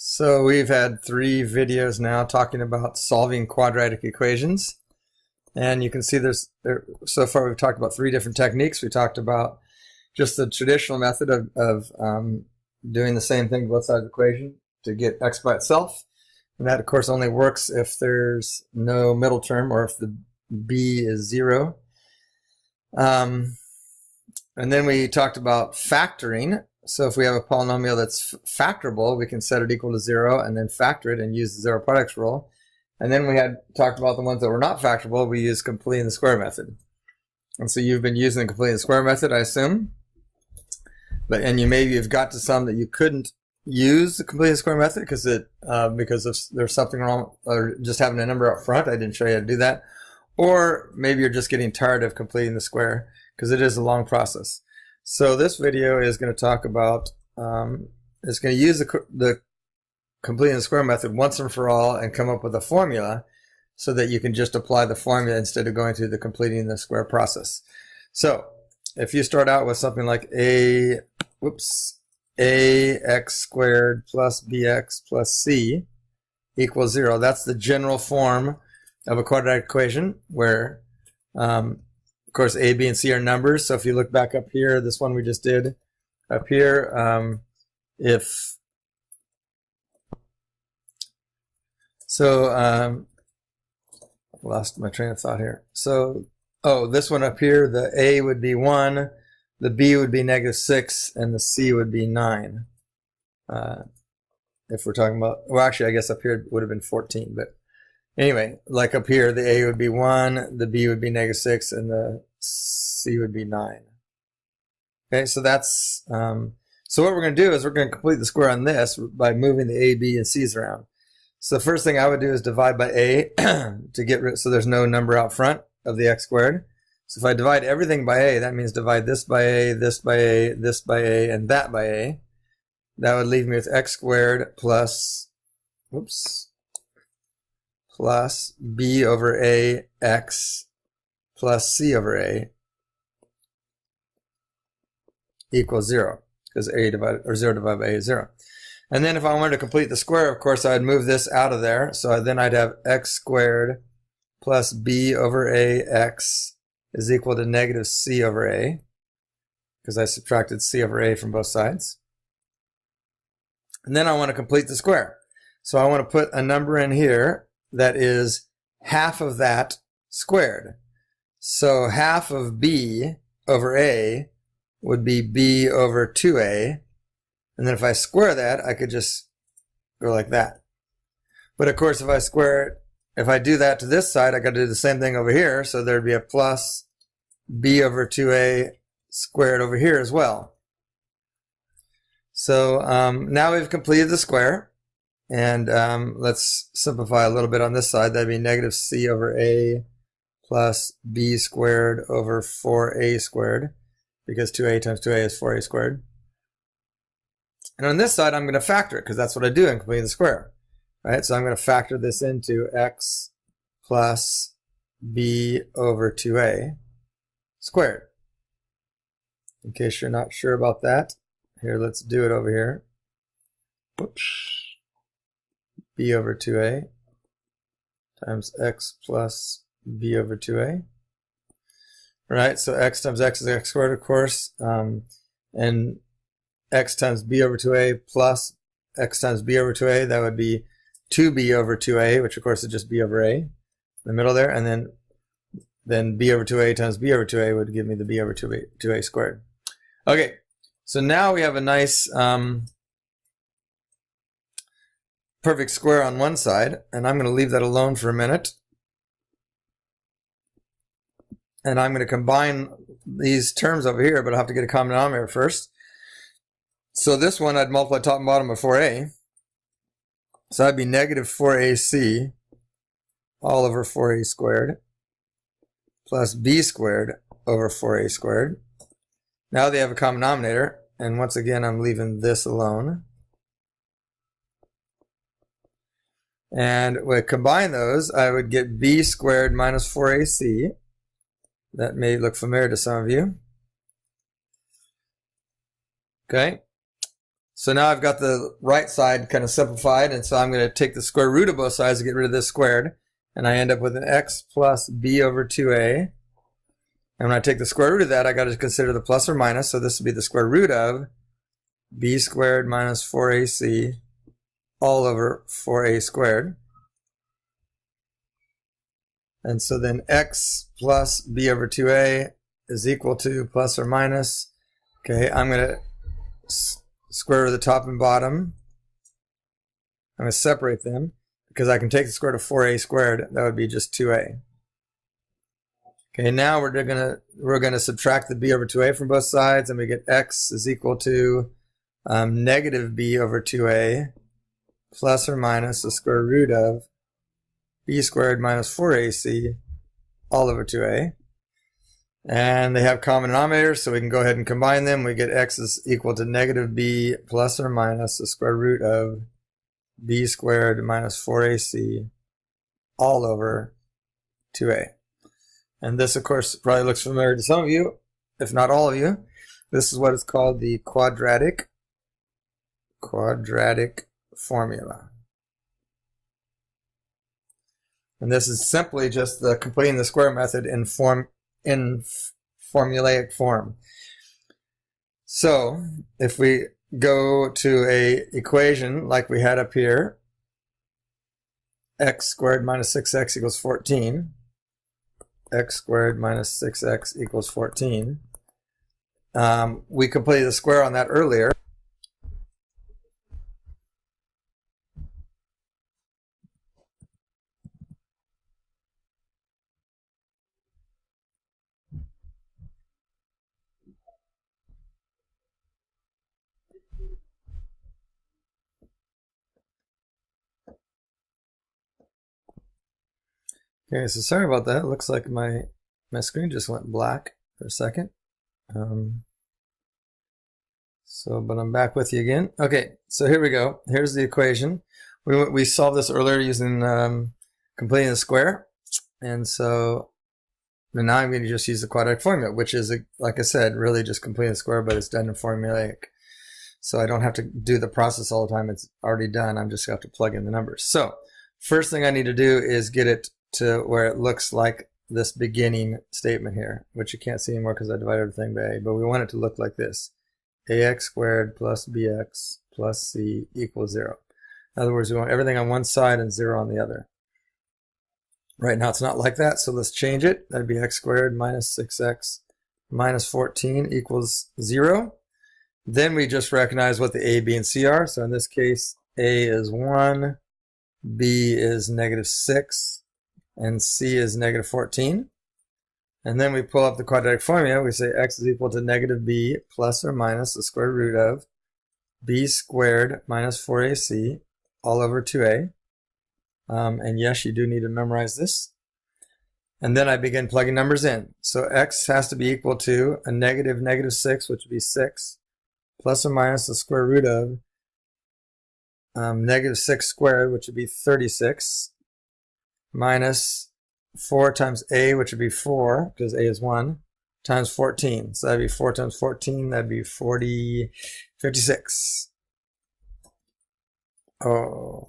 So we've had 3 videos now talking about solving quadratic equations. And you can see so far we've talked about 3 different techniques. We talked about just the traditional method of doing the same thing both sides of the equation to get x by itself. And that, of course, only works if there's no middle term or if the b is 0. And then we talked about factoring. So if we have a polynomial that's factorable, we can set it equal to 0 and then factor it and use the zero products rule. And then we had talked about the ones that were not factorable. We use completing the square method. And so you've been using the completing the square method, I assume. And maybe you've got to some that you couldn't use the completing the square method because there's something wrong, or just having a number up front. I didn't show you how to do that. Or maybe you're just getting tired of completing the square because it is a long process. So this video is going to talk about, it's going to use the completing the square method once and for all and come up with a formula so that you can just apply the formula instead of going through the completing the square process. So if you start out with something like ax squared plus bx plus c equals 0, that's the general form of a quadratic equation where of course, a, b, and c are numbers. So if you look back up here, this one we just did up here, lost my train of thought here. So, this one up here, the a would be 1, the b would be -6, and the c would be 9. If we're talking about, well, actually, I guess up here it would have been 14, but anyway, like up here, the a would be 1, the b would be -6, and the c would be 9. Okay, so that's, so what we're going to do is we're going to complete the square on this by moving the a, b, and c's around. So the first thing I would do is divide by a to get rid, so there's no number out front of the x squared. So if I divide everything by a, that means divide this by a, this by a, this by a, and that by a. That would leave me with x squared plus b over a x plus c over a equals 0, because 0 divided by a is 0. And then if I wanted to complete the square, of course, I'd move this out of there. So then I'd have x squared plus b over a x is equal to -c over a, because I subtracted c over a from both sides. And then I want to complete the square. So I want to put a number in here that is half of that squared. So half of b over a would be b over 2a. And then if I square that, I could just go like that. But of course, if I do that to this side, I got to do the same thing over here. So there'd be a plus b over 2a squared over here as well. So now we've completed the square. And let's simplify a little bit on this side. That'd be -c over a plus b squared over 4a squared, because 2a times 2a is 4a squared. And on this side, I'm going to factor it, because that's what I do in completing the square. Right? So I'm going to factor this into x plus b over 2a squared. In case you're not sure about that, here, let's do it over here. Whoops. B over 2a times x plus b over 2a. Right, so x times x is x squared, of course, and x times b over 2a plus x times b over 2a, that would be 2b over 2a, which of course is just b over a in the middle there, and then b over 2a times b over 2a would give me the b over 2a squared. Okay, so now we have a nice perfect square on one side, and I'm going to leave that alone for a minute. And I'm going to combine these terms over here, but I'll have to get a common denominator first. So this one, I'd multiply top and bottom by 4a. So that'd be -4ac all over 4a squared plus b squared over 4a squared. Now they have a common denominator, and once again, I'm leaving this alone. And when I combine those, I would get b squared minus 4ac. That may look familiar to some of you. Okay. So now I've got the right side kind of simplified, and so I'm going to take the square root of both sides to get rid of this squared, and I end up with an x plus b over 2a. And when I take the square root of that, I got to consider the plus or minus, so this would be the square root of b squared minus 4ac all over 4a squared. And so then x plus b over 2a is equal to plus or minus. Okay, I'm going to square root of the top and bottom. I'm going to separate them because I can take the square root of 4a squared. That would be just 2a. Okay, now we're going to subtract the b over 2a from both sides, and we get x is equal to negative b over 2a plus or minus the square root of b squared minus 4ac all over 2a. And they have common denominators, so we can go ahead and combine them. We get x is equal to negative b plus or minus the square root of b squared minus 4ac all over 2a. And this, of course, probably looks familiar to some of you, if not all of you. This is what is called the quadratic formula. And this is simply just the completing the square method in formulaic form. So if we go to a equation like we had up here, x squared minus 6x equals 14. X squared minus 6x equals 14. We completed the square on that earlier. Okay, so sorry about that. It looks like my screen just went black for a second. But I'm back with you again. Okay, so here we go. Here's the equation. We solved this earlier using completing the square. And so now I'm going to just use the quadratic formula, which is, like I said, really just completing the square, but it's done in formulaic. So I don't have to do the process all the time. It's already done. I'm just going to have to plug in the numbers. So first thing I need to do is get it to where it looks like this beginning statement here, which you can't see anymore because I divided everything by a, but we want it to look like this. Ax squared plus bx plus c equals 0. In other words, we want everything on one side and 0 on the other. Right now it's not like that, so let's change it. That'd be x squared minus 6x minus 14 equals 0. Then we just recognize what the a, b, and c are. So in this case, a is 1, b is negative 6, and c is negative 14. And then we pull up the quadratic formula. We say x is equal to negative b plus or minus the square root of b squared minus 4ac all over 2a. And yes, you do need to memorize this. And then I begin plugging numbers in. So x has to be equal to a negative 6, which would be 6, plus or minus the square root of negative 6 squared, which would be 36, minus 4 times a, which would be 4, because a is 1, times 14. So that'd be 4 times 14, that'd be 56. Oh.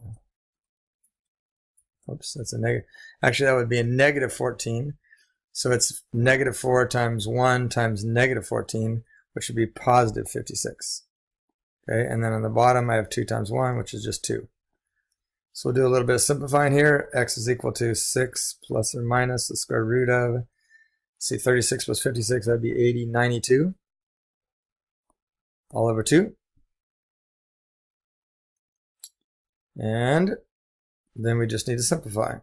Oops, that's a negative. Actually, that would be a negative 14. So it's negative 4 times 1 times negative 14, which would be positive 56. Okay, and then on the bottom, I have 2 times 1, which is just 2. So we'll do a little bit of simplifying here. X is equal to 6 plus or minus the square root of, see, 36 plus 56, that'd be 80, 92, all over 2. And then we just need to simplify.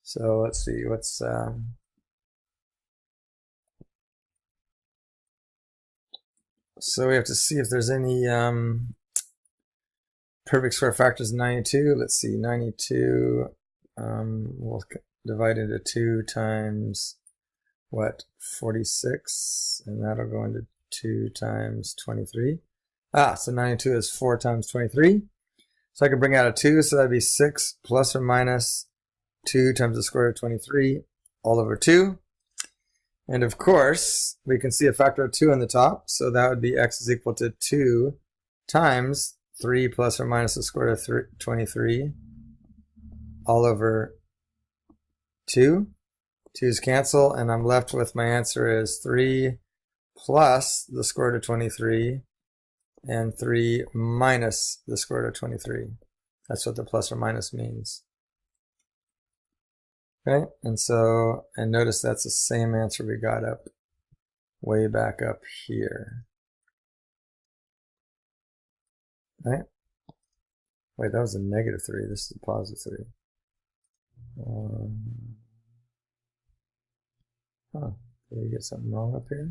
So let's see, so we have to see if there's any perfect square factors in 92. Let's see, 92, we'll divide into 2 times, what, 46, and that'll go into 2 times 23. So 92 is 4 times 23. So I can bring out a 2, so that'd be 6 plus or minus 2 times the square root of 23 all over 2. And of course, we can see a factor of 2 on the top, so that would be x is equal to 2 times 3 plus or minus the square root of 23 all over 2. 2's cancel, and I'm left with my answer is 3 plus the square root of 23 and 3 minus the square root of 23. That's what the plus or minus means. Okay, and notice that's the same answer we got up way back up here. Right? Wait, that was a -3. This is a +3. Did we get something wrong up here?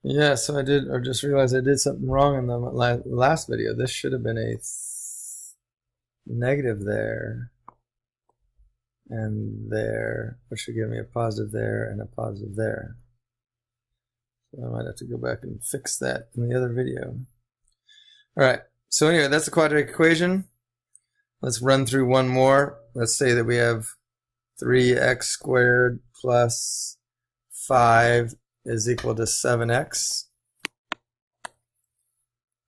Yeah, so I just realized I did something wrong in the last video. This should have been a negative there and there, which should give me a positive there and a positive there. So I might have to go back and fix that in the other video. All right, so anyway, that's the quadratic equation. Let's run through one more. Let's say that we have 3x squared plus 5 is equal to 7x.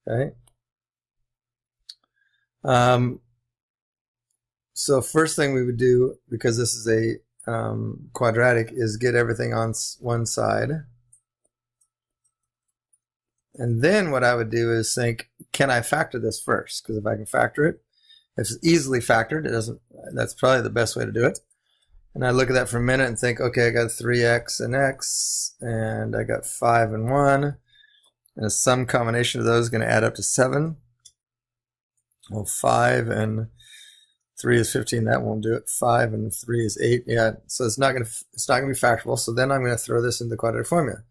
Okay. So first thing we would do, because this is a quadratic, is get everything on one side. And then what I would do is think, can I factor this first? Because if I can factor it, if it's easily factored, that's probably the best way to do it. And I look at that for a minute and think, okay, I got 3x and x, and I got 5 and 1, and some combination of those is going to add up to 7. Well, 5 and 3 is 15. That won't do it. 5 and 3 is 8. Yeah, so it's not going to be factorable. So then I'm going to throw this into the quadratic formula.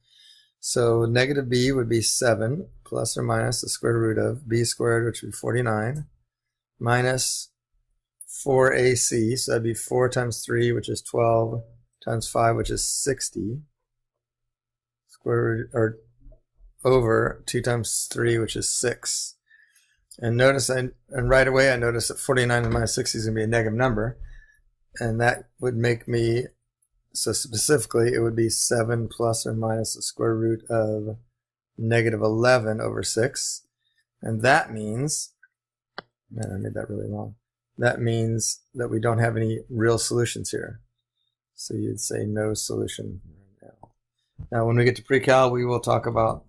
So negative b would be 7 plus or minus the square root of b squared, which would be 49, minus 4ac, so that'd be 4 times 3, which is 12, times 5, which is 60, square root, or over 2 times 3, which is 6. And notice, and right away I notice that 49 minus 60 is going to be a negative number, and that would make me, so specifically it would be 7 plus or minus the square root of negative 11 over 6, and that means, man, I made that really long. That means that we don't have any real solutions here. So you'd say no solution right now. Now, when we get to pre-cal, we will talk about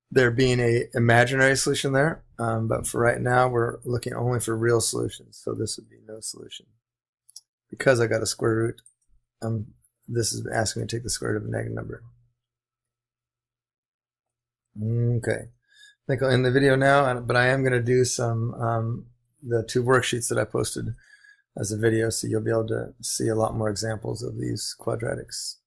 there being an imaginary solution there. But for right now, we're looking only for real solutions. So this would be no solution. Because I got a square root, this is asking me to take the square root of a negative number. Okay. I think I'll end the video now, but I am going to do some the 2 worksheets that I posted as a video, so you'll be able to see a lot more examples of these quadratics.